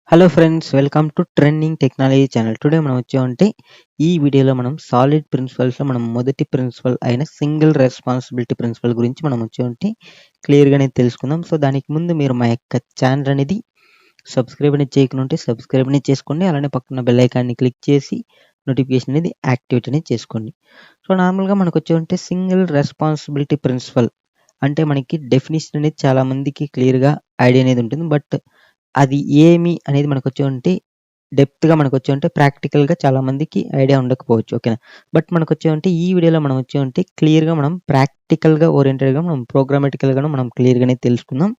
Hello friends, welcome to trending technology channel. Today మనం వచ్చామంటే ఈ వీడియోలో మనం సాలిడ్ ప్రిన్సిపల్స్లో మనం మొదటి ప్రిన్సిపల్ అయిన సింగిల్ రెస్పాన్సిబిలిటీ ప్రిన్సిపల్ గురించి మనం వచ్చామంటే క్లియర్గానే తెలుసుకుందాం. సో దానికి ముందు మీరు మా యొక్క ఛానల్ అనేది సబ్స్క్రైబ్ అనేది చేయకుంటే సబ్స్క్రైబ్ అనేది చేసుకోండి. అలానే పక్కన బెల్ ఐకాన్ని క్లిక్ చేసి నోటిఫికేషన్ అనేది యాక్టివేట్ అనేది చేసుకోండి. సో నార్మల్గా మనకు వచ్చామంటే సింగిల్ రెస్పాన్సిబిలిటీ ప్రిన్సిపల్ అంటే మనకి డెఫినేషన్ అనేది చాలా మందికి క్లియర్గా ఐడియా అనేది ఉంటుంది. బట్ అది ఏమి అనేది మనకొచ్చేవంటే డెప్త్‌గా మనకొచ్చేవంటే ప్రాక్టికల్‌గా చాలా మందికి ఐడియా ఉండకపోవచ్చు. ఓకేనా. బట్ మనకొచ్చేవంటే ఈ వీడియోలో మనం వచ్చేవంటే క్లియర్‌గా మనం ప్రాక్టికల్‌గా ఓరియెంటెడ్‌గా మనం ప్రోగ్రామాటికల్‌గాను మనం క్లియర్‌గానే తెలుసుకుందాం.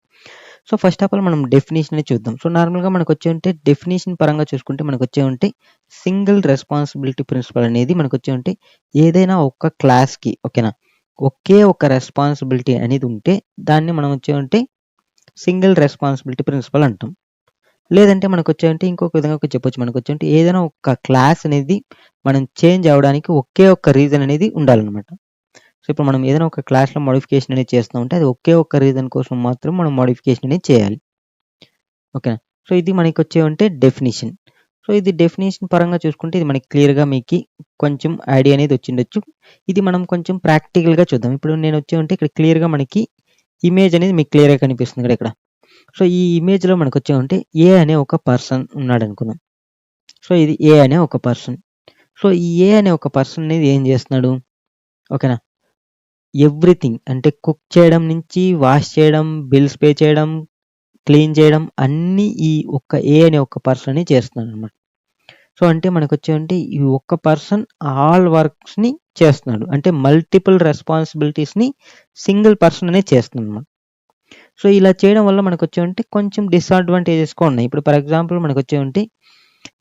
సో ఫస్ట్ ఆఫ్ ఆల్ మనం డెఫినిషన్ అనేది చూద్దాం. సో నార్మల్‌గా మనకొచ్చేవంటే డెఫినిషన్ పరంగా చూసుకుంటే మనకొచ్చేవంటే సింగిల్ రెస్పాన్సిబిలిటీ ప్రిన్సిపల్ అనేది మనకొచ్చేవంటే ఏదైనా ఒక క్లాస్‌కి ఓకేనా. ఒకే ఒక రెస్పాన్సిబిలిటీ అనేది ఉంటే దాన్ని మనం వచ్చేవంటే సింగిల్ రెస్పాన్సిబిలిటీ ప్రిన్సిపల్ అంటాం. లేదంటే మనకొచ్చేవంటే ఇంకొక విధంగా చెప్పొచ్చు. మనకొచ్చేవంటే ఏదైనా ఒక క్లాస్ అనేది మనం చేంజ్ అవ్వడానికి ఒకే ఒక్క రీజన్ అనేది ఉండాలనమాట. సో ఇప్పుడు మనం ఏదైనా ఒక క్లాస్‌లో మోడిఫికేషన్ అనేది చేస్తున్నామంటే అది ఒకే ఒక్క రీజన్ కోసం మాత్రం మనం మోడిఫికేషన్ అనేది చేయాలి. ఓకేనా. సో ఇది మనకొచ్చేవంటే డెఫినిషన్. సో ఇది డెఫినిషన్ పరంగా చూసుకుంటే ఇది మనకి క్లియర్‌గా మీకి కొంచెం ఐడియా అనేది వచ్చిండొచ్చు. ఇది మనం కొంచెం ప్రాక్టికల్‌గా చూద్దాం. ఇప్పుడు నేనొచ్చేవంటే ఇక్కడ క్లియర్‌గా మనకి ఇమేజ్ అనేది మీకు క్లియర్‌గా కనిపిస్తుంది కదా ఇక్కడ. సో ఈ ఇమేజ్‌లో మనకొచ్చేవంటే ఏ అనే ఒక పర్సన్ ఉన్నాడనుకుందాం. సో ఇది ఏ అనే ఒక పర్సన్. సో ఈ ఏ అనే ఒక పర్సన్ అనేది ఏం చేస్తున్నాడు? ఓకేనా. ఎవ్రీథింగ్ అంటే కుక్ చేయడం నుంచి వాష్ చేయడం, బిల్స్ పే చేయడం, క్లీన్ చేయడం అన్నీ ఈ ఒక్క ఏ అనే ఒక పర్సనే చేస్తున్నాడనమాట. సో అంటే మనకొచ్చేవంటే ఈ ఒక్క పర్సన్ ఆల్ వర్క్స్‌ని చేస్తున్నాడు. అంటే మల్టిపుల్ రెస్పాన్సిబిలిటీస్‌ని సింగిల్ పర్సన్ అనేది చేస్తున్నాడనమాట. సో ఇలా చేయడం వల్ల మనకొచ్చేవంటే కొంచెం డిసడ్వాంటేజెస్ కూడా ఉన్నాయి. ఇప్పుడు ఫర్ ఎగ్జాంపుల్ మనకొచ్చేవంటే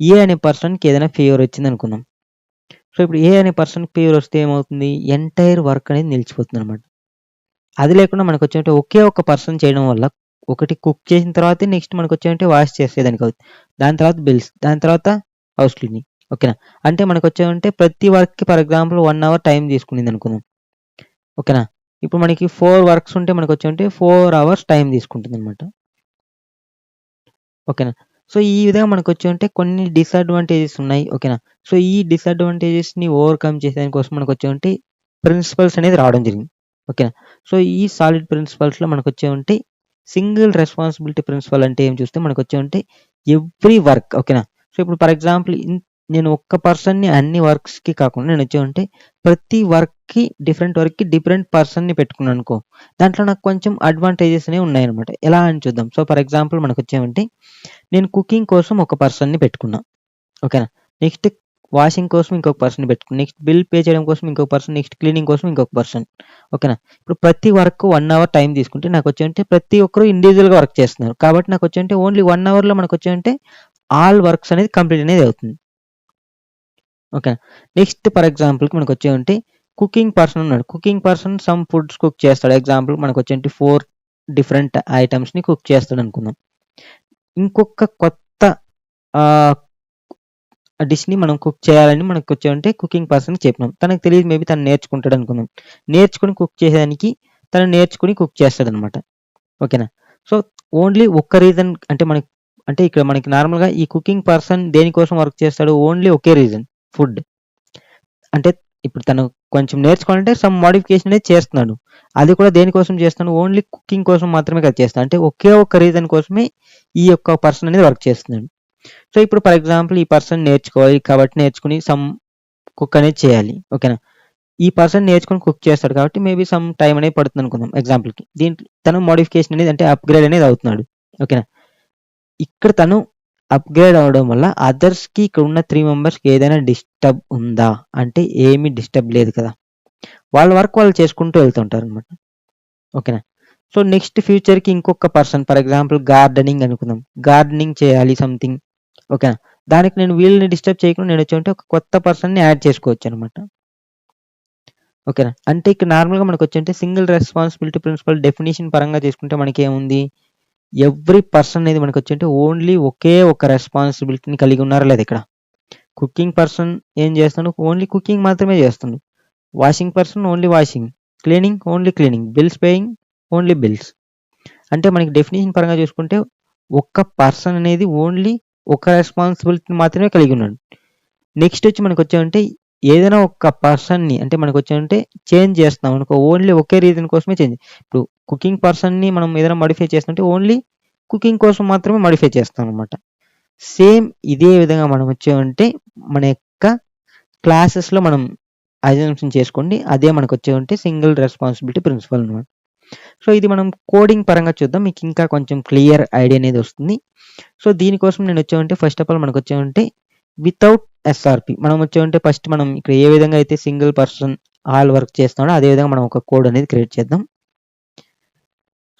ఏ అనే పర్సన్‌కి ఏదైనా ఫీవర్ వచ్చిందనుకుందాం. సో ఇప్పుడు ఏ అనే పర్సన్‌కి ఫీవర్ వస్తే ఏమవుతుంది? ఎంటైర్ వర్క్ అనేది నిలిచిపోతుందనమాట. అది లేకుండా మనకొచ్చేవంటే ఒకే ఒక పర్సన్ చేయడం వల్ల ఒకటి కుక్ చేసిన తర్వాతే నెక్స్ట్ మనకొచ్చేవంటే వాష్ చేసేదానికి అవుద్ది. దాని తర్వాత బిల్స్, దాని తర్వాత హౌస్ క్లీనింగ్. ఓకేనా. అంటే మనకొచ్చేవంటే ప్రతి వర్క్‌కి ఫర్ ఎగ్జాంపుల్ 1 అవర్ టైం తీసుకునిందనుకుందాం. ఓకేనా. ఇప్పుడు మనకి 4 వర్క్స్ ఉంటే మనకొచ్చేవంటే 4 అవర్స్ టైం తీసుకుంటుందనమాట. ఓకేనా. సో ఈ విధంగా మనకొచ్చేవంటే కొన్ని డిసడ్వాంటేజెస్ ఉన్నాయి. ఓకేనా. సో ఈ డిసడ్వాంటేజెస్‌ని ఓవర్‌కమ్ చేసేదాని కోసం మనకొచ్చేవంటే ప్రిన్సిపల్స్ అనేది రావడం జరిగింది. ఓకేనా. సో ఈ సాలిడ్ ప్రిన్సిపల్స్‌లో మనకొచ్చేవంటే సింగిల్ రెస్పాన్సిబిలిటీ ప్రిన్సిపల్ అంటే ఏం చూస్తే మనకొచ్చేవంటే ఎవ్రీ వర్క్ ఓకేనా. సో ఇప్పుడు ఫర్ ఎగ్జాంపుల్ నేను ఒక్క పర్సన్‌ని అన్ని వర్క్స్‌కి కాకుండా నేనొచ్చేవంటే ప్రతి వర్క్‌కి డిఫరెంట్ పర్సన్‌ని పెట్టుకున్నాననుకో, దాంట్లో నాకు కొంచెం అడ్వాంటేజెస్ అనేవి ఉన్నాయన్నమాట. ఎలా అని చూద్దాం. సో ఫర్ ఎగ్జాంపుల్ మనకొచ్చేవంటే నేను కుకింగ్ కోసం ఒక పర్సన్‌ని పెట్టుకున్నా. ఓకేనా. నెక్స్ట్ వాషింగ్ కోసం ఇంకొక పర్సన్‌ని పెట్టుకున్నా. నెక్స్ట్ బిల్ పే చేయడం కోసం ఇంకొక పర్సన్. నెక్స్ట్ క్లీనింగ్ కోసం ఇంకొక పర్సన్. ఓకేనా. ఇప్పుడు ప్రతి వర్క్ 1 అవర్ టైం తీసుకుంటే నాకొచ్చేవంటే ప్రతి ఒక్కరు ఇండివిడ్యువల్‌గా వర్క్ చేస్తున్నారు. కాబట్టి నాకొచ్చేవంటే ఓన్లీ 1 అవర్‌లో మనకొచ్చేవంటే ఆల్ వర్క్స్ అనేది కంప్లీట్ అనేది అవుతుంది. ఓకేనా. నెక్స్ట్ ఫర్ ఎగ్జాంపుల్‌కి మనకొచ్చేవంటే కుకింగ్ పర్సన్ ఉన్నాడు. Cooking person some foods cook చేస్తాడు. ఎగ్జాంపుల్ మనకొచ్చేవంటే 4 డిఫరెంట్ ఐటెమ్స్‌ని కుక్ చేస్తాడనుకుందాం. ఇంకొక కొత్త ఆహ్, డిష్‌ని మనం కుక్ చేయాలని మనకొచ్చేవంటే కుకింగ్ పర్సన్‌కి చెప్పినాం. తనకు తెలీదు మేబీ తను నేర్చుకుంటాడనుకుందాం. నేర్చుకొని కుక్ చేసేదానికి తను నేర్చుకొని కుక్ చేస్తాడనమాట. ఓకేనా. సో ఓన్లీ ఒక్క రీజన్ అంటే ఇక్కడ మనకి నార్మల్‌గా ఈ కుకింగ్ పర్సన్ దేనికోసం వర్క్ చేస్తాడు? ఓన్లీ ఒకే రీజన్ ఫుడ్. అంటే ఇప్పుడు తను కొంచెం నేర్చుకోవాలంటే సమ్ మోడిఫికేషన్ అనేది చేస్తున్నాడు. అది కూడా దేనికోసం చేస్తున్నాడు? ఓన్లీ కుకింగ్ కోసం మాత్రమే కదా చేస్తున్నాడు. అంటే ఒకే ఒక్క రీజన్ కోసమే ఈ యొక్క పర్సన్ అనేది వర్క్ చేస్తున్నాడు. సో ఇప్పుడు ఫర్ ఎగ్జాంపుల్ ఈ పర్సన్ నేర్చుకోవాలి కాబట్టి నేర్చుకొని సమ్ కుక్ అనేది చేయాలి. ఓకేనా. ఈ పర్సన్ నేర్చుకొని కుక్ చేస్తాడు కాబట్టి మేబీ సమ్ టైమ్ అనేది పడుతుందనుకుందాం ఎగ్జాంపుల్‌కి. దీంట్లో తను మోడిఫికేషన్ అనేది అంటే అప్‌గ్రేడ్ అనేది అవుతున్నాడు. ఓకేనా. ఇక్కడ తను అప్‌గ్రేడ్ అవ్వడం వల్ల అదర్స్‌కి ఇక్కడున్న 3 మెంబర్స్‌కి ఏదైనా డిస్టర్బ్ ఉందా? అంటే ఏమి డిస్టర్బ్ లేదు కదా. వాళ్ళ వర్క్ వాళ్ళు చేసుకుంటూ వెళ్తుంటారనమాట. ఓకేనా. సో నెక్స్ట్ ఫ్యూచర్‌కి ఇంకొక పర్సన్ ఫర్ ఎగ్జాంపుల్ గార్డెనింగ్ అనుకుందాం. గార్డెనింగ్ చేయాలి సంథింగ్. ఓకేనా. దానికి నేను వీళ్ళని డిస్టర్బ్ చేయకుండా నేనొచ్చేవంటే ఒక కొత్త పర్సన్‌ని యాడ్ చేసుకోవచ్చనమాట. ఓకేనా. అంటే ఇక్కడ నార్మల్‌గా మనకొచ్చేంటే సింగిల్ రెస్పాన్సిబిలిటీ ప్రిన్సిపల్ డెఫినిషన్ పరంగా తీసుకుంటే మనకేముంది? ఎవ్రీ పర్సన్ అనేది మనకొచ్చేంటే ఓన్లీ ఒకే ఒక రెస్పాన్సిబిలిటీని కలిగి ఉన్నారా లేదా ఇక్కడ. కుకింగ్ పర్సన్ ఏం చేస్తున్నాడు? ఓన్లీ కుకింగ్ మాత్రమే చేస్తుండు. Washing person only washing. Cleaning only cleaning. Bills paying only bills. అంటే మనకి డెఫినిషన్ పరంగా చూసుకుంటే ఒక్క పర్సన్ అనేది ఓన్లీ ఒక రెస్పాన్సిబిలిటీ మాత్రమే కలిగి ఉన్నాడు. నెక్స్ట్ వచ్చి మనకు వచ్చామంటే ఏదైనా ఒక పర్సన్ని అంటే మనకు వచ్చామంటే చేంజ్ చేస్తున్నాం అనుకో, ఓన్లీ ఒకే రీజన్ కోసమే చేంజ్. ఇప్పుడు కుకింగ్ పర్సన్ని మనం ఏదైనా మోడిఫై చేస్తుంటే ఓన్లీ కుకింగ్ కోసం మాత్రమే మోడిఫై చేస్తాం అనమాట. సేమ్ ఇదే విధంగా మనం వచ్చామంటే మన యొక్క క్లాసెస్లో మనం అజంప్షన్ చేసుకోండి. అదే మనకు వచ్చామంటే సింగిల్ రెస్పాన్సిబిలిటీ ప్రిన్సిపల్ అనమాట. సో ఇది మనం కోడింగ్ పరంగా చూద్దాం, మీకు ఇంకా కొంచెం క్లియర్ ఐడియా అనేది వస్తుంది. సో దీనికోసం నేను వచ్చామంటే ఫస్ట్ ఆఫ్ ఆల్ మనకు వచ్చామంటే వితౌట్ ఎస్ఆర్పి మనం వచ్చామంటే ఫస్ట్ మనం ఇక్కడ ఏ విధంగా అయితే సింగిల్ పర్సన్ ఆల్ వర్క్ చేస్తున్నాడో అదే విధంగా మనం ఒక కోడ్ అనేది క్రియేట్ చేద్దాం.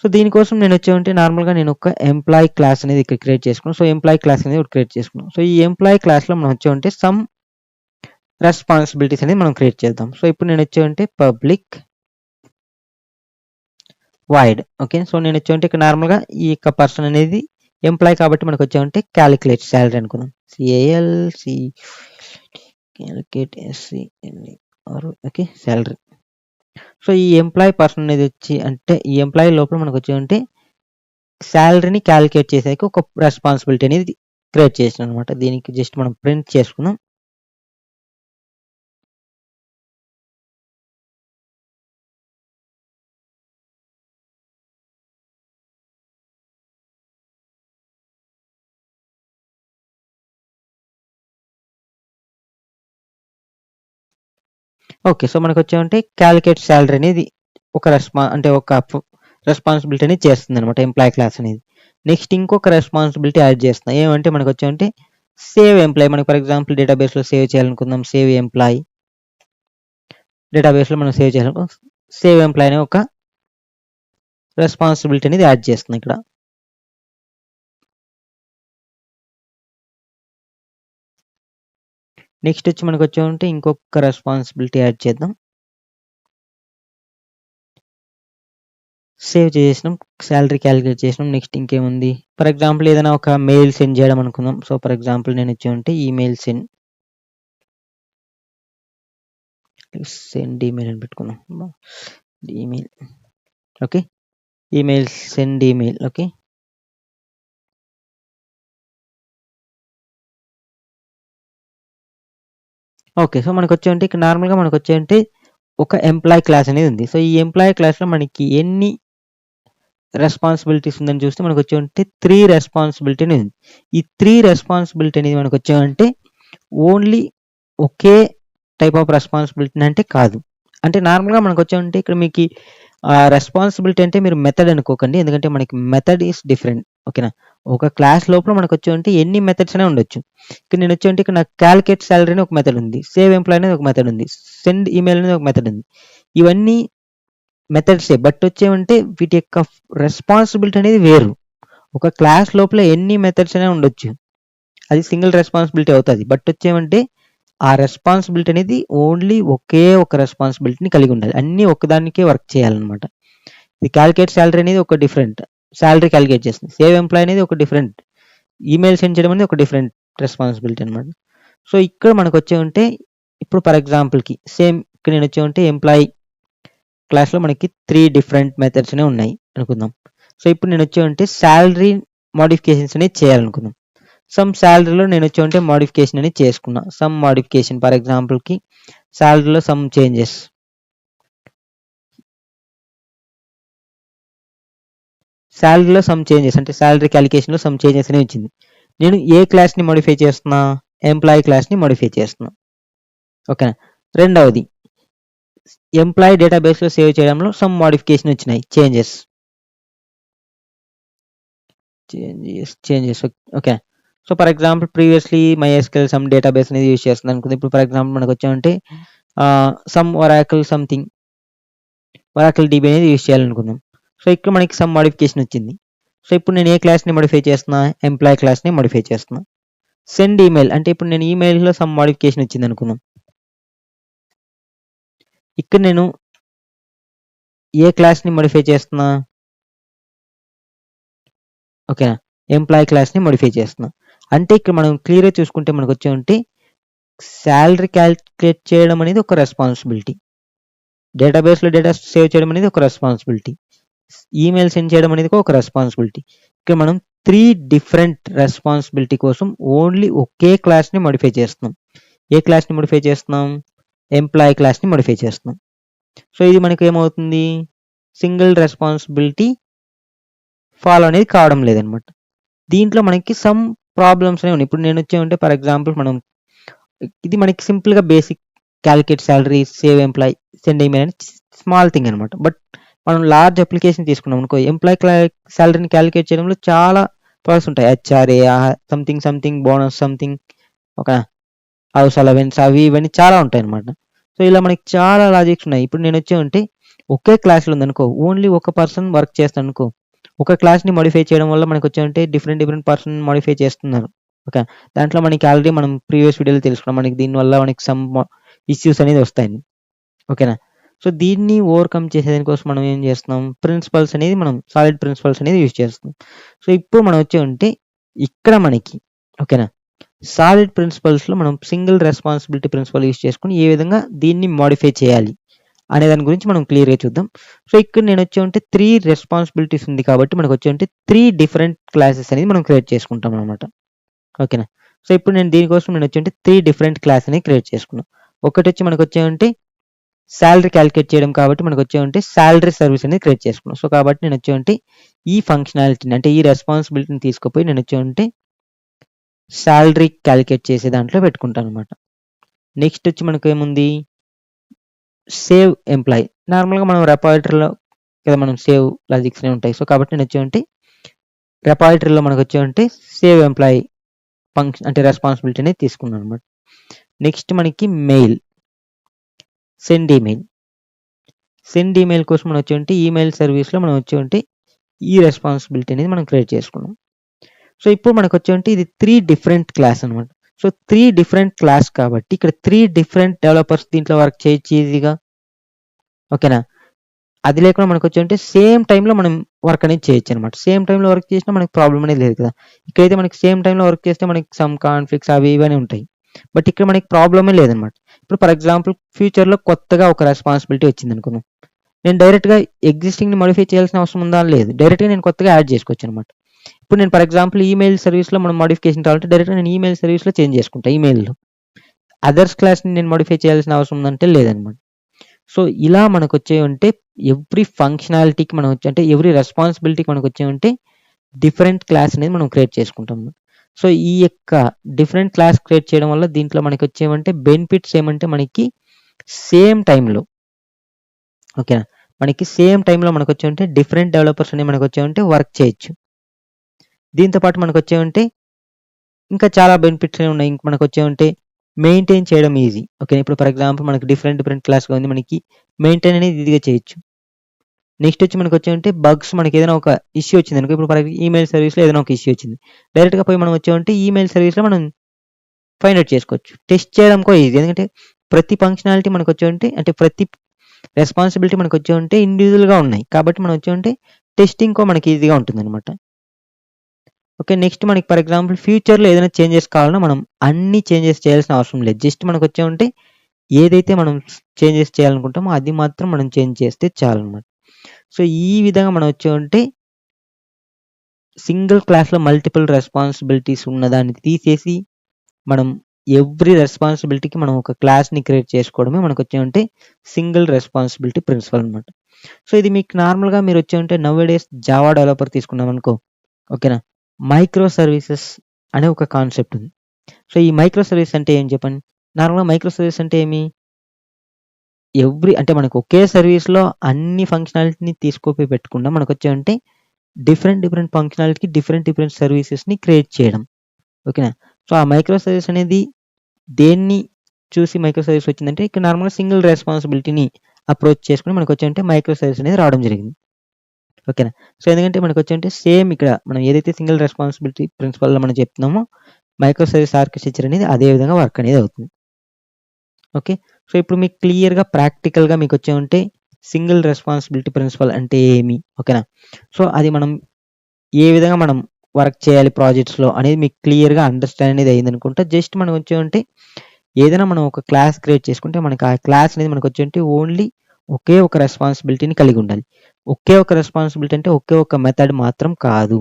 సో దీనికోసం నేను వచ్చామంటే నార్మల్గా నేను ఒక ఎంప్లాయీ క్లాస్ అనేది ఇక్కడ క్రియేట్ చేసుకున్నాను. సో ఎంప్లాయీ క్లాస్ అనేది క్రియేట్ చేసుకున్నాం. సో ఈ ఎంప్లాయీ క్లాస్లో మనం వచ్చామంటే సమ్ రెస్పాన్సిబిలిటీస్ అనేది మనం క్రియేట్ చేద్దాం. సో ఇప్పుడు నేను వచ్చామంటే పబ్లిక్ వైడ్. ఓకే, సో నేను వచ్చామంటే ఇక్కడ నార్మల్గా ఈ యొక్క పర్సన్ అనేది ఎంప్లాయీ కాబట్టి మనకు వచ్చామంటే క్యాలిక్యులేట్ శాలరీ అనుకుందాం. సిఏఎల్సి క్యాలిక్యులేట్ ఓకే శాలరీ. సో ఈ ఎంప్లాయీ పర్సన్ అనేది వచ్చి అంటే ఈ ఎంప్లాయీ లోపల మనకు వచ్చామంటే శాలరీని క్యాలిక్యులేట్ చేసాక ఒక రెస్పాన్సిబిలిటీ అనేది క్రియేట్ చేసాం అనమాట. దీనికి జస్ట్ మనం ప్రింట్ చేసుకుందాం. ఓకే, సో మనకు వచ్చామంటే క్యాలిక్యులేట్ శాలరీ అనేది ఒక రెస్పాన్సిబిలిటీ అనేది చేస్తుంది అనమాట ఎంప్లాయీ క్లాస్ అనేది. నెక్స్ట్ ఇంకొక రెస్పాన్సిబిలిటీ యాడ్ చేస్తున్నాం. ఏమంటే మనకు వచ్చామంటే సేవ్ ఎంప్లాయీ. మనకి ఫర్ ఎగ్జాంపుల్ డేటాబేస్లో సేవ్ చేయాలనుకుందాం. సేవ్ ఎంప్లాయీ డేటాబేస్లో మనం సేవ్ చేయాలనుకుందాం. సేవ్ ఎంప్లాయీ అనే ఒక రెస్పాన్సిబిలిటీ అనేది యాడ్ చేస్తున్నాం ఇక్కడ. నెక్స్ట్ వచ్చి మనకు వచ్చామంటే ఇంకొక రెస్పాన్సిబిలిటీ యాడ్ చేద్దాం. సేవ్ చేసినాం, శాలరీ క్యాలిక్యులేట్ చేసినాం. నెక్స్ట్ ఇంకేముంది, ఫర్ ఎగ్జాంపుల్ ఏదైనా ఒక మెయిల్ సెండ్ చేయడం అనుకుందాం. సో ఫర్ ఎగ్జాంపుల్ నేను వచ్చామంటే ఈమెయిల్ సెండ్ ఈమెయిల్ అని పెట్టుకున్నాం. Email okay, email send email. Okay, okay, so మనకు వచ్చాయంటే ఇక్కడ నార్మల్గా మనకు వచ్చాయంటే ఒక ఎంప్లాయీ క్లాస్ అనేది ఉంది. సో ఈ ఎంప్లాయీ క్లాస్లో మనకి ఎన్ని రెస్పాన్సిబిలిటీస్ ఉందని చూస్తే మనకు వచ్చాయంటే 3 రెస్పాన్సిబిలిటీ అనేది ఉంది. ఈ 3 రెస్పాన్సిబిలిటీ అనేది మనకు వచ్చాయంటే only okay type of responsibility అంటే కాదు. అంటే నార్మల్గా మనకు వచ్చాయంటే ఇక్కడ మీకు రెస్పాన్సిబిలిటీ అంటే మీరు మెథడ్ అనుకోకండి, ఎందుకంటే మనకి మెథడ్ ఈస్ డిఫరెంట్. ఓకేనా, ఒక క్లాస్ లోపల మనకు వచ్చాయంటే ఎన్ని మెథడ్స్ అనే ఉండొచ్చు. ఇక్కడ నేను వచ్చాయంటే ఇక్కడ నాకు క్యాలిక్యులేట్ శాలరీ అని ఒక మెథడ్ ఉంది, సేవ్ ఎంప్లాయీ అనేది ఒక మెథడ్ ఉంది, సెండ్ ఈమెయిల్ అనేది ఒక మెథడ్ ఉంది. ఇవన్నీ మెథడ్సే, బట్ వచ్చేమంటే వీటి యొక్క రెస్పాన్సిబిలిటీ అనేది వేరు. ఒక క్లాస్ లోపల ఎన్ని మెథడ్స్ అనే ఉండొచ్చు, అది సింగిల్ రెస్పాన్సిబిలిటీ అవుతుంది. బట్ వచ్చేమంటే ఆ రెస్పాన్సిబిలిటీ అనేది ఓన్లీ ఒకే ఒక రెస్పాన్సిబిలిటీని కలిగి ఉండాలి, అన్నీ ఒకదానికే వర్క్ చేయాలన్నమాట. ఇది క్యాలిక్యులేట్ శాలరీ అనేది ఒక డిఫరెంట్, శాలరీ క్యాలిక్యులేట్ చేస్తుంది. సేవ్ ఎంప్లాయీ అనేది ఒక డిఫరెంట్, ఈమెయిల్ సెండ్ చేయడం అనేది ఒక డిఫరెంట్ రెస్పాన్సిబిలిటీ అనమాట. సో ఇక్కడ మనకు వచ్చే ఉంటే ఇప్పుడు ఫర్ ఎగ్జాంపుల్కి సేమ్ ఇక్కడ నేను వచ్చే ఉంటే ఎంప్లాయీ క్లాస్లో మనకి 3 డిఫరెంట్ మెథడ్స్ అనేవి ఉన్నాయి అనుకుందాం. సో ఇప్పుడు నేను వచ్చే ఉంటే శాలరీ మోడిఫికేషన్స్ అనేది చేయాలనుకుందాం. సమ్ శాలరీలో నేను వచ్చే ఉంటే మోడిఫికేషన్ అనేది చేసుకున్నా. సమ్ మోడిఫికేషన్ ఫర్ ఎగ్జాంపుల్కి శాలరీలో సమ్ చేంజెస్, శాలరీలో సమ్ చేంజెస్ అంటే శాలరీ క్యాలిక్యులేషన్లో సమ్ చేంజెస్ అనేవి వచ్చింది. నేను ఏ క్లాస్ని మోడిఫై చేస్తున్నా, ఎంప్లాయీ క్లాస్ని మోడిఫై చేస్తున్నా. ఓకేనా, రెండవది ఎంప్లాయీ డేటాబేస్లో సేవ్ చేయడంలో సమ్ మోడిఫికేషన్ వచ్చినాయి, changes. Okay, so for example previously MySQL some database అనేది యూజ్ చేస్తుంది అనుకుంది. ఇప్పుడు ఫర్ ఎగ్జాంపుల్ మనకు వచ్చామంటే some Oracle something Oracle DB అనేది యూజ్ చేయాలనుకుందాం. సో ఇక్కడ మనకి సమ్ మోడిఫికేషన్ వచ్చింది. సో ఇప్పుడు నేను ఏ క్లాస్ని మోడిఫై చేస్తున్నా, ఎంప్లాయీ క్లాస్ని మోడిఫై చేస్తున్నా. సెండ్ ఈమెయిల్ అంటే ఇప్పుడు నేను ఈమెయిల్లో సమ్ మోడిఫికేషన్ వచ్చింది అనుకుందాం. ఇక్కడ నేను ఏ క్లాస్ని మోడిఫై చేస్తున్నా, ఓకేనా, ఎంప్లాయీ క్లాస్ని మోడిఫై చేస్తున్నా. అంటే ఇక్కడ మనం క్లియర్గా చూసుకుంటే మనకు వచ్చే శాలరీ క్యాలిక్యులేట్ చేయడం అనేది ఒక రెస్పాన్సిబిలిటీ, డేటాబేస్లో డేటా సేవ్ చేయడం అనేది ఒక రెస్పాన్సిబిలిటీ, ఈమెయిల్ సెండ్ చేయడం అనేది ఒక రెస్పాన్సిబిలిటీ. ఇక్కడ మనం 3 డిఫరెంట్ రెస్పాన్సిబిలిటీ కోసం ఓన్లీ ఒకే క్లాస్ని మోడిఫై చేస్తున్నాం. ఏ క్లాస్ని మోడిఫై చేస్తున్నాం? ఎంప్లాయీ క్లాస్ని మోడిఫై చేస్తున్నాం. సో ఇది మనకి ఏమవుతుంది? సింగిల్ రెస్పాన్సిబిలిటీ ఫాలో అనేది కావడం లేదనమాట. దీంట్లో మనకి సమ్ ప్రాబ్లమ్స్ అనేవి ఉన్నాయి. ఇప్పుడు నేను వచ్చేమంటే ఫర్ ఎగ్జాంపుల్ ఇది మనకి సింపుల్గా basic calculate salary, save employee, send email అని స్మాల్ థింగ్ అనమాట. బట్ మనం లార్జ్ అప్లికేషన్ తీసుకున్నాం అనుకో, ఎంప్లాయీ సాలరీని క్యాలిక్యులేట్ చేయడంలో చాలా ప్రాసెస్ ఉంటాయి. హెచ్ఆర్ఏ, సంథింగ్ బోనస్, ఒక హౌస్ అలవెన్స్, అవి ఇవన్నీ చాలా ఉంటాయి అనమాట. సో ఇలా మనకి చాలా లాజిక్స్ ఉన్నాయి. ఇప్పుడు నేను వచ్చేమంటే ఒకే క్లాస్లో ఉందనుకో, ఓన్లీ ఒక పర్సన్ వర్క్ చేస్తాను అనుకో, ఒక క్లాస్ని మోడిఫై చేయడం వల్ల మనకు వచ్చేమంటే డిఫరెంట్ పర్సన్ మోడిఫై చేస్తున్నారు. ఓకే, దాంట్లో మనకి ఆల్రెడీ మనం ప్రీవియస్ వీడియోలో తెలుసుకున్నాం, మనకి దీనివల్ల మనకి సమ్ ఇష్యూస్ అనేది వస్తాయి. ఓకేనా? సో దీన్ని ఓవర్కమ్ చేసేదానికోసం మనం ఏం చేస్తున్నాం? ప్రిన్సిపల్స్ అనేది మనం సాలిడ్ ప్రిన్సిపల్స్ అనేది యూజ్ చేస్తున్నాం. సో ఇప్పుడు మనం వచ్చేమంటే ఇక్కడ మనకి ఓకేనా, సాలిడ్ ప్రిన్సిపల్స్లో మనం సింగిల్ రెస్పాన్సిబిలిటీ ప్రిన్సిపల్ యూజ్ చేసుకుని ఏ విధంగా దీన్ని మోడిఫై చేయాలి అనే దాని గురించి మనం క్లియర్గా చూద్దాం. సో ఇక్కడ నేను వచ్చేమంటే 3 రెస్పాన్సిబిలిటీస్ ఉంది కాబట్టి మనకు వచ్చేమంటే 3 డిఫరెంట్ క్లాసెస్ అనేది మనం క్రియేట్ చేసుకుంటాం అనమాట. ఓకేనా? సో ఇప్పుడు దీనికోసం నేను వచ్చేంటే 3 డిఫరెంట్ క్లాస్ అనేది క్రియేట్ చేసుకున్నాం. ఒకటి వచ్చి మనకు వచ్చేమంటే శాలరీ క్యాలిక్యులేట్ చేయడం కాబట్టి మనకు వచ్చేమంటే శాలరీ సర్వీస్ అనేది క్రియేట్ చేసుకున్నాం. సో కాబట్టి నేను వచ్చేమంటే ఈ ఫంక్షనాలిటీని అంటే ఈ రెస్పాన్సిబిలిటీని తీసుకుపోయి నేను వచ్చేమంటే శాలరీ క్యాలిక్యులేట్ చేసే దాంట్లో పెట్టుకుంటాను అనమాట. నెక్స్ట్ వచ్చి మనకు ఏముంది? Save employee. నార్మల్గా మనం రెపాజిటరీలో కదా మనం సేవ్ లాజిక్స్ అనేవి ఉంటాయి. సో కాబట్టి నేను వచ్చేమంటే రెపాజిటరీలో మనకు వచ్చేమంటే సేవ్ ఎంప్లాయీ ఫంక్షన్ అంటే రెస్పాన్సిబిలిటీ అనేది తీసుకున్నాను అనమాట. నెక్స్ట్ మనకి మెయిల్, సెండ్ ఈమెయిల్ కోసం మనం వచ్చేమంటే ఈమెయిల్ సర్వీస్లో మనం వచ్చేమంటే ఈ రెస్పాన్సిబిలిటీ అనేది మనం క్రియేట్ చేసుకున్నాం. సో ఇప్పుడు మనకు వచ్చేమంటే ఇది 3 డిఫరెంట్ క్లాస్ అనమాట. సో 3 డిఫరెంట్ క్లాస్ కాబట్టి ఇక్కడ 3 డిఫరెంట్ డెవలపర్స్ దీంట్లో వర్క్ చేయొచ్చు ఈజీగా. ఓకేనా? అది లేకుండా మనకు వచ్చేమంటే సేమ్ టైంలో మనం వర్క్ అనేది చేయొచ్చు అనమాట. సేమ్ టైంలో వర్క్ చేసినా మనకి ప్రాబ్లం అనేది లేదు కదా. ఇక్కడైతే మనకి సేమ్ టైంలో వర్క్ చేస్తే మనకి సమ్ కాన్ఫ్లిక్ట్స్ అవి ఇవన్నీ ఉంటాయి. బట్ ఇక్కడ మనకి ప్రాబ్లమే లేదనమాట. ఇప్పుడు ఫర్ ఎగ్జాంపుల్ ఫ్యూచర్లో కొత్తగా ఒక రెస్పాన్సిబిలిటీ వచ్చింది అనుకున్నాం, నేను డైరెక్ట్గా ఎగ్జిస్టింగ్ని మోడిఫై చేయాల్సిన అవసరం ఉందా? లేదు. డైరెక్ట్గా నేను కొత్తగా యాడ్ చేసుకోవచ్చు అనమాట. ఇప్పుడు నేను ఫర్ ఎగ్జాంపుల్ ఈమెయిల్ సర్వీస్లో మనం మోడిఫికేషన్ కావాలంటే డైరెక్ట్గా నేను ఈమెయిల్ సర్వీస్లో చేంజ్ చేసుకుంటా ఈమెయిల్లో. అదర్స్ క్లాస్ని నేను మోడిఫై చేయాల్సిన అవసరం ఉందంటే లేదనమాట. సో ఇలా మనకు వచ్చేవంటే ఎవ్రీ ఫంక్షనాలిటీకి మనం అంటే ఎవ్రీ రెస్పాన్సిబిలిటీకి మనకు వచ్చేవంటే డిఫరెంట్ క్లాస్ అనేది మనం క్రియేట్ చేసుకుంటాం. సో ఈ యొక్క డిఫరెంట్ క్లాస్ క్రియేట్ చేయడం వల్ల దీంట్లో మనకి వచ్చేమంటే బెనిఫిట్స్ ఏమంటే మనకి సేమ్ టైంలో ఓకేనా, మనకి సేమ్ టైంలో మనకు వచ్చేమంటే డిఫరెంట్ డెవలపర్స్ అనేవి మనకు వచ్చేమంటే వర్క్ చేయొచ్చు. దీంతో పాటు మనకు వచ్చేమంటే ఇంకా చాలా బెనిఫిట్స్ అనేవి ఉన్నాయి. మనకు వచ్చేమంటే మెయింటైన్ చేయడం ఈజీ. ఓకే, ఇప్పుడు ఫర్ ఎగ్జాంపుల్ మనకి డిఫరెంట్ క్లాస్గా ఉంది, మనకి మెయింటైన్ అనేది ఈజీగా చేయొచ్చు. నెక్స్ట్ వచ్చి మనకు వచ్చేమంటే బగ్స్, మనకి ఏదైనా ఒక ఇష్యూ వచ్చింది అనుకో, ఇప్పుడు ఫర్ ఈమెయిల్ సర్వీస్లో ఏదైనా ఒక ఇష్యూ వచ్చింది, డైరెక్ట్గా పోయి మనం వచ్చేమంటే ఈమెయిల్ సర్వీస్లో మనం ఫైండ్ అవుట్ చేసుకోవచ్చు. టెస్ట్ చేయడం కూడా ఈజీ, ఎందుకంటే ప్రతి ఫంక్షనాలిటీ మనకు వచ్చేమంటే అంటే ప్రతి రెస్పాన్సిబిలిటీ మనకు వచ్చేమంటే ఇండివిజువల్గా ఉన్నాయి కాబట్టి మనం వచ్చేమంటే టెస్టింగ్ కూడా మనకి ఈజీగా ఉంటుంది అనమాట. ఓకే, నెక్స్ట్ మనకి ఫర్ ఎగ్జాంపుల్ ఫ్యూచర్లో ఏదైనా చేంజెస్ కావాలన్నా మనం అన్ని చేంజెస్ చేయాల్సిన అవసరం లేదు. జస్ట్ మనకు వచ్చేమంటే ఏదైతే మనం చేంజెస్ చేయాలనుకుంటామో అది మాత్రం మనం చేంజ్ చేస్తే చాలన్నమాట. సో ఈ విధంగా మనం వచ్చేమంటే సింగిల్ క్లాస్లో మల్టిపుల్ రెస్పాన్సిబిలిటీస్ ఉన్నదాన్ని తీసేసి మనం ఎవ్రీ రెస్పాన్సిబిలిటీకి మనం ఒక క్లాస్ని క్రియేట్ చేసుకోవడమే మనకు వచ్చేమంటే సింగిల్ రెస్పాన్సిబిలిటీ ప్రిన్సిపల్ అనమాట. సో ఇది మీకు నార్మల్గా మీరు వచ్చేమంటే నవ్ డేస్ జావా డెవలపర్ తీసుకున్నాం అనుకో, ఓకేనా, మైక్రో సర్వీసెస్ అనే ఒక కాన్సెప్ట్ ఉంది. సో ఈ మైక్రో సర్వీస్ అంటే ఏం చెప్పండి? నార్మల్గా మైక్రో సర్వీస్ అంటే ఏమి? అంటే మనకు ఒకే సర్వీస్లో అన్ని ఫంక్షనాలిటీని తీసుకుపోయి పెట్టుకుండా మనకు వచ్చేమంటే డిఫరెంట్ ఫంక్షనాలిటీకి డిఫరెంట్ సర్వీసెస్ని క్రియేట్ చేయడం. ఓకేనా? సో ఆ మైక్రో సర్వీస్ అనేది దేన్ని చూసి మైక్రో సర్వీస్ వచ్చిందంటే ఇక్కడ నార్మల్గా సింగిల్ రెస్పాన్సిబిలిటీని అప్రోచ్ చేసుకుని మనకు వచ్చేంటే మైక్రో సర్వీస్ అనేది రావడం జరిగింది. ఓకేనా? సో ఎందుకంటే మనకు వచ్చేంటే సేమ్ ఇక్కడ మనం ఏదైతే సింగిల్ రెస్పాన్సిబిలిటీ ప్రిన్సిపల్లో మనం చెప్తున్నామో మైక్రో సర్వీస్ ఆర్కిటెక్చర్ అనేది అదే విధంగా వర్క్ అనేది అవుతుంది. ఓకే, సో ఇప్పుడు మీకు క్లియర్గా ప్రాక్టికల్గా మీకు వచ్చేమంటే సింగిల్ రెస్పాన్సిబిలిటీ ప్రిన్సిపల్ అంటే ఏమి, ఓకేనా, సో అది మనం ఏ విధంగా మనం వర్క్ చేయాలి ప్రాజెక్ట్స్లో అనేది మీకు క్లియర్గా అండర్స్టాండ్ అనేది అయింది అనుకుంటా. జస్ట్ మనం వచ్చేమంటే ఏదైనా మనం ఒక క్లాస్ క్రియేట్ చేసుకుంటే మనకి ఆ క్లాస్ అనేది మనకు వచ్చేంటే ఓన్లీ ఒకే ఒక రెస్పాన్సిబిలిటీని కలిగి ఉండాలి. ఒకే ఒక రెస్పాన్సిబిలిటీ అంటే ఒకే ఒక మెథడ్ మాత్రం కాదు.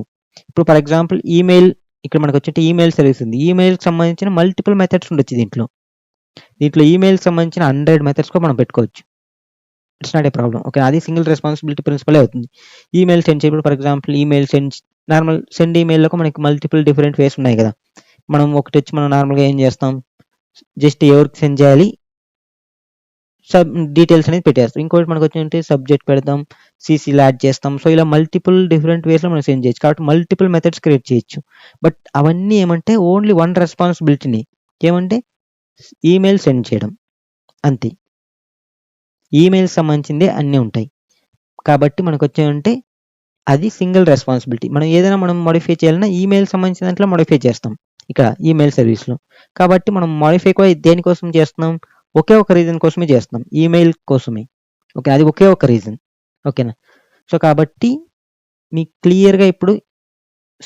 ఇప్పుడు ఫర్ ఎగ్జాంపుల్ ఈమెయిల్ ఇక్కడ మనకు వచ్చేటి ఈమెయిల్ సర్వీస్ ఉంది. ఈమెయిల్కి సంబంధించిన మల్టిపుల్ మెథడ్స్ ఉండొచ్చు దీంట్లో. ఈమెయిల్కి సంబంధించిన 100 మెథడ్స్ కూడా మనం పెట్టుకోవచ్చు. It's not a problem. Okay, అది సింగిల్ రెస్పాన్సిబిలిటీ ప్రిన్సిపలే అవుతుంది. ఈమెయిల్ సెండ్ చేయడం ఫర్ ఎగ్జాంపుల్ ఈమెయిల్ సెండ్ ఈమెయిల్లో మనకి మల్టిపుల్ డిఫరెంట్ వేస్ ఉన్నాయి కదా. మనం ఒకటి వచ్చి మనం నార్మల్గా ఏం చేస్తాం, జస్ట్ ఎవరికి సెండ్ చేయాలి డీటెయిల్స్ అనేది పెట్టేస్తాం. ఇంకోటి మనకు వచ్చి సబ్జెక్ట్ పెడతాం, సీసీలో యాడ్ చేస్తాం. సో ఇలా మల్టిపుల్ డిఫరెంట్ వేస్లో మనం సెండ్ చేయొచ్చు. కాబట్టి మల్టిపుల్ మెథడ్స్ క్రియేట్ చేయొచ్చు. బట్ అవన్నీ ఏమంటే ఓన్లీ వన్ రెస్పాన్సిబిలిటీని, ఏమంటే ఈమెయిల్ సెండ్ చేయడం అంతే. ఈమెయిల్ సంబంధించిందే అన్నీ ఉంటాయి. కాబట్టి మనకు వచ్చేమంటే అది సింగిల్ రెస్పాన్సిబిలిటీ. మనం ఏదైనా మనం మోడిఫై చేయాలన్నా ఈమెయిల్ సంబంధించిన దాంట్లో మోడిఫై చేస్తాం ఇక్కడ ఈమెయిల్ సర్వీస్లో. కాబట్టి మనం మోడిఫై కూడా దేనికోసం చేస్తున్నాం, ఒకే ఒక రీజన్ కోసమే చేస్తున్నాం, ఈమెయిల్ కోసమే. ఓకే, అది ఒకే ఒక రీజన్. ఓకేనా. సో కాబట్టి మీకు క్లియర్గా ఇప్పుడు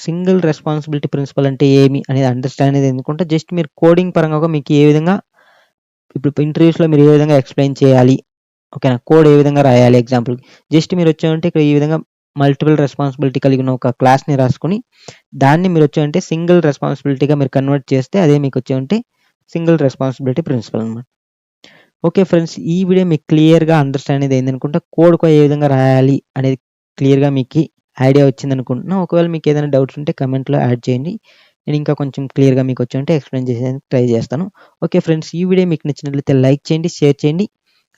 సింగిల్ రెస్పాన్సిబిలిటీ ప్రిన్సిపల్ అంటే ఏమి అనేది అండర్స్టాండ్ అనేది ఎందుకంటే జస్ట్ మీరు కోడింగ్ పరంగా మీకు ఏ విధంగా ఇప్పుడు ఇంటర్వ్యూస్లో మీరు ఏ విధంగా ఎక్స్ప్లెయిన్ చేయాలి, ఓకేనా, కోడ్ ఏ విధంగా రాయాలి ఎగ్జాంపుల్ జస్ట్ మీరు వచ్చామంటే ఇక్కడ ఈ విధంగా మల్టిపుల్ రెస్పాన్సిబిలిటీ కలిగిన ఒక క్లాస్ని రాసుకుని దాన్ని మీరు వచ్చామంటే సింగిల్ రెస్పాన్సిబిలిటీగా మీరు కన్వర్ట్ చేస్తే అదే మీకు వచ్చామంటే సింగిల్ రెస్పాన్సిబిలిటీ ప్రిన్సిపల్ అనమాట. ఓకే ఫ్రెండ్స్, ఈ వీడియో మీకు క్లియర్గా అండర్స్టాండ్ అనేది ఏందనుకుంటా, కోడ్ ఏ విధంగా రాయాలి అనేది క్లియర్గా మీకు ఐడియా వచ్చింది అనుకుంటున్నా. ఒకవేళ మీకు ఏదైనా డౌట్స్ ఉంటే కమెంట్లో యాడ్ చేయండి, నేను ఇంకా కొంచెం క్లియర్గా మీకు వచ్చామంటే ఎక్స్ప్లెయిన్ చేసేందుకు ట్రై చేస్తాను. ఓకే ఫ్రెండ్స్, ఈ వీడియో మీకు నచ్చినట్లయితే లైక్ చేయండి, షేర్ చేయండి,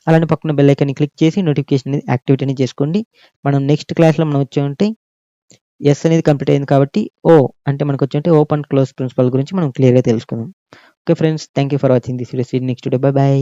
అలానే పక్కన బెల్ ఐకాన్ని క్లిక్ చేసి నోటిఫికేషన్ అనేది యాక్టివేట్ అనేది చేసుకోండి. మనం నెక్స్ట్ క్లాస్లో మనం వచ్చామంటే ఎస్ అనేది కంప్లీట్ అయింది కాబట్టి ఓ అంటే మనకు వచ్చామంటే ఓపెన్ క్లోజ్ ప్రిన్సిపల్ గురించి మనం క్లియర్గా తెలుసుకుందాం. Okay friends, thank you for watching this video. See you next video. Bye by.